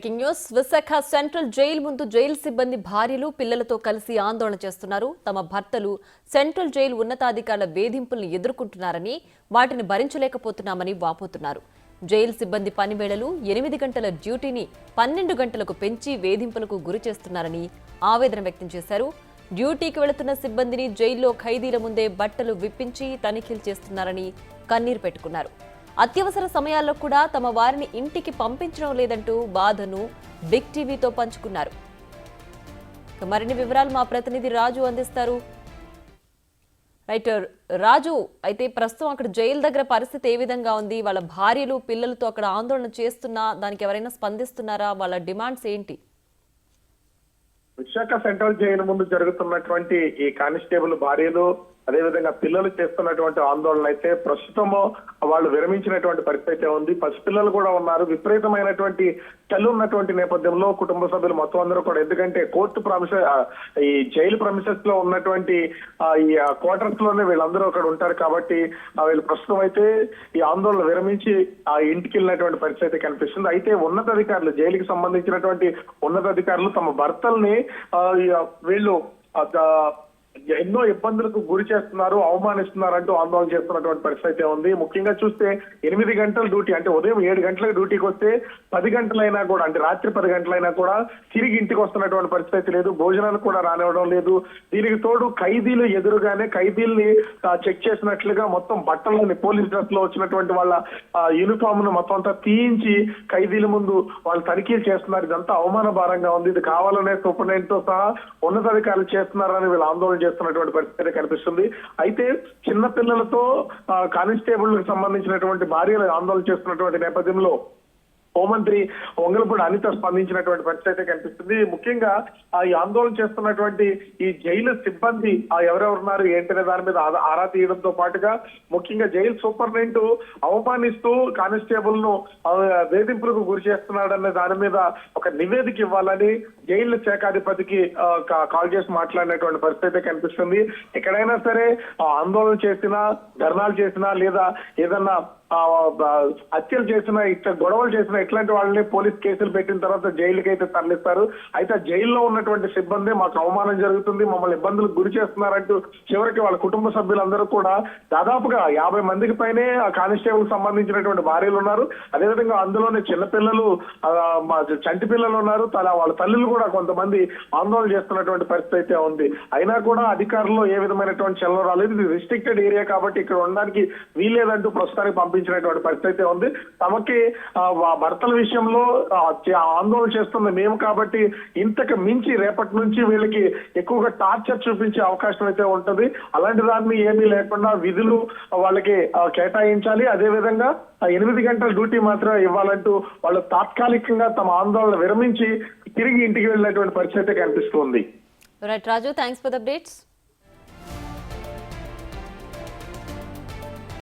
Breaking news Visakha central jail ముందు jail సిబ్బంది భార్యలు పిల్లలతో కలిసి ఆందోళన చేస్తున్నారు. తమ భర్తలు సెంట్రల్ జైలు ఉన్నతాధికారుల వేధింపులను ఎదుర్కొంటున్నారని, వాటిని భరించలేకపోతున్నామని వాపోతున్నారు. జైలు సిబ్బంది పని వేళలు 8 గంటల డ్యూటీని 12 గంటలకు పెంచి వేధింపులకు గురి చేస్తున్నారని ఆవేదన వ్యక్తం చేశారు. డ్యూటీకి వెళుతున్న సిబ్బందిని జైల్లో ఖైదీల ముందే బట్టలు విప్పించి తనిఖీలు చేస్తున్నారని కన్నీరు పెట్టుకున్నారు. అత్యవసర సమయాల్లో కూడా తమ వారిని ఇంటికి పంపించడం లేదంటూ బాధను బిగ్ టీవీతో పంచుకున్నారు. మరిన్ని వివరాలు మా ప్రతినిధి రాజు అందిస్తారు. రైటర్ రాజు, అయితే ప్రస్తుతం అక్కడ జైలు దగ్గర పరిస్థితి ఏ విధంగా ఉంది? వాళ్ళ భార్యలు పిల్లలతో అక్కడ ఆందోళన చేస్తున్నా దానికి ఎవరైనా స్పందిస్తున్నారా? వాళ్ళ డిమాండ్స్ ఏంటి? విశాఖ సెంట్రల్ జైలు ముందు జరుగుతున్నటువంటి ఈ కానిస్టేబుల్ భార్యలు అదేవిధంగా పిల్లలు చేస్తున్నటువంటి ఆందోళన అయితే ప్రస్తుతము వాళ్ళు విరమించినటువంటి పరిస్థితి ఉంది. పసిపిల్లలు కూడా ఉన్నారు. విపరీతమైనటువంటి చలి ఉన్నటువంటి నేపథ్యంలో కుటుంబ సభ్యులు మొత్తం అందరూ కూడా, ఎందుకంటే కోర్టు ఈ జైలు ప్రమిసెస్ లో ఉన్నటువంటి ఈ క్వార్టర్స్ లోనే వీళ్ళందరూ అక్కడ ఉంటారు కాబట్టి వీళ్ళు ప్రస్తుతం అయితే ఈ ఆందోళన విరమించి ఆ ఇంటికి వెళ్ళినటువంటి పరిస్థితి కనిపిస్తుంది. అయితే ఉన్నతాధికారులు, జైలుకి సంబంధించినటువంటి ఉన్నతాధికారులు తమ భర్తల్ని వీళ్ళు ఎన్నో ఇబ్బందులకు గురి చేస్తున్నారు, అవమానిస్తున్నారు అంటూ ఆందోళన చేస్తున్నటువంటి పరిస్థితి ఉంది. ముఖ్యంగా చూస్తే 8 గంటల డ్యూటీ, అంటే ఉదయం 7 గంటలకు డ్యూటీకి వస్తే 10 గంటలైనా కూడా, అంటే రాత్రి 10 గంటలైనా కూడా తిరిగి ఇంటికి వస్తున్నటువంటి పరిస్థితి లేదు. భోజనాలు కూడా రానివ్వడం లేదు. దీనికి తోడు ఖైదీలు ఎదురుగానే ఖైదీల్ని చెక్ చేసినట్లుగా మొత్తం బట్టలని, పోలీస్ డ్రెస్ లో వచ్చినటువంటి వాళ్ళ యూనిఫామ్ ను మొత్తం అంతా తీయించి ఖైదీల ముందు వాళ్ళు తనిఖీలు చేస్తున్నారు. ఇదంతా అవమాన భారంగా ఉంది. ఇది కావాలనే సూపరింటెండెంట్ తో సహా ఉన్నతాధికారులు చేస్తున్నారని వీళ్ళు ఆందోళన చేస్తున్నటువంటి పరిస్థితి కనిపిస్తుంది. అయితే చిన్న పిల్లలతో కానిస్టేబుల్ కి సంబంధించినటువంటి భార్యలు ఆందోళన చేస్తున్నటువంటి నేపథ్యంలో హోంమంత్రి వంగలపూడి అనిత స్పందించినటువంటి పరిస్థితి కనిపిస్తుంది. ముఖ్యంగా ఈ ఆందోళన చేస్తున్నటువంటి ఈ జైలు సిబ్బంది ఎవరెవరున్నారు ఏంటనే దాని మీద ఆరా తీయడంతో పాటుగా ముఖ్యంగా జైలు సూపరింటెండెంట్ అవమానిస్తూ కానిస్టేబుల్ ను వేధింపులకు గురి చేస్తున్నాడనే దాని మీద ఒక నివేదిక ఇవ్వాలని జైలు శాఖాధిపతికి కాల్ చేసి మాట్లాడినటువంటి పరిస్థితి కనిపిస్తుంది. ఎక్కడైనా సరే ఆందోళన చేసినా, ధర్నాలు చేసినా, లేదా ఏదన్నా హత్యలు చేసిన, ఇట్లా గొడవలు చేసిన ఇట్లాంటి వాళ్ళని పోలీస్ కేసులు పెట్టిన తర్వాత జైలుకి అయితే తరలిస్తారు. అయితే జైల్లో ఉన్నటువంటి సిబ్బంది మాకు అవమానం జరుగుతుంది, మమ్మల్ని ఇబ్బందులకు గురి చేస్తున్నారంటూ చివరికి వాళ్ళ కుటుంబ సభ్యులందరూ కూడా దాదాపుగా 50 మందికి పైనే ఆ కానిస్టేబుల్ సంబంధించినటువంటి భార్యలు ఉన్నారు. అదేవిధంగా అందులోనే చిన్నపిల్లలు, చంటి పిల్లలు ఉన్నారు. వాళ్ళ తల్లులు కూడా కొంతమంది ఆందోళన చేస్తున్నటువంటి పరిస్థితి అయితే ఉంది. అయినా కూడా అధికారులు ఏ విధమైనటువంటి చలనం రాలేదు. ఇది రిస్ట్రిక్టెడ్ ఏరియా కాబట్టి ఇక్కడ ఉండడానికి వీల్లేదంటూ ప్రస్తుతానికి పంపించినటువంటి పరిస్థితి ఉంది. తమకి భర్తల విషయంలో ఆందోళన చేస్తున్న మేము కాబట్టి ఇంతకు మించి రేపటి నుంచి వీళ్ళకి ఎక్కువగా టార్చర్ చూపించే అవకాశం అయితే ఉంటుంది. అలాంటి దాన్ని ఏమీ లేకుండా విధులు వాళ్ళకి కేటాయించాలి. అదేవిధంగా 8 గంటల డ్యూటీ మాత్రం ఇవ్వాలంటూ వాళ్ళు తాత్కాలికంగా తమ ఆందోళన విరమించి తిరిగి ఇంటికి వెళ్ళినటువంటి పరిస్థితి కనిపిస్తుంది. Right Raju, thanks for the updates.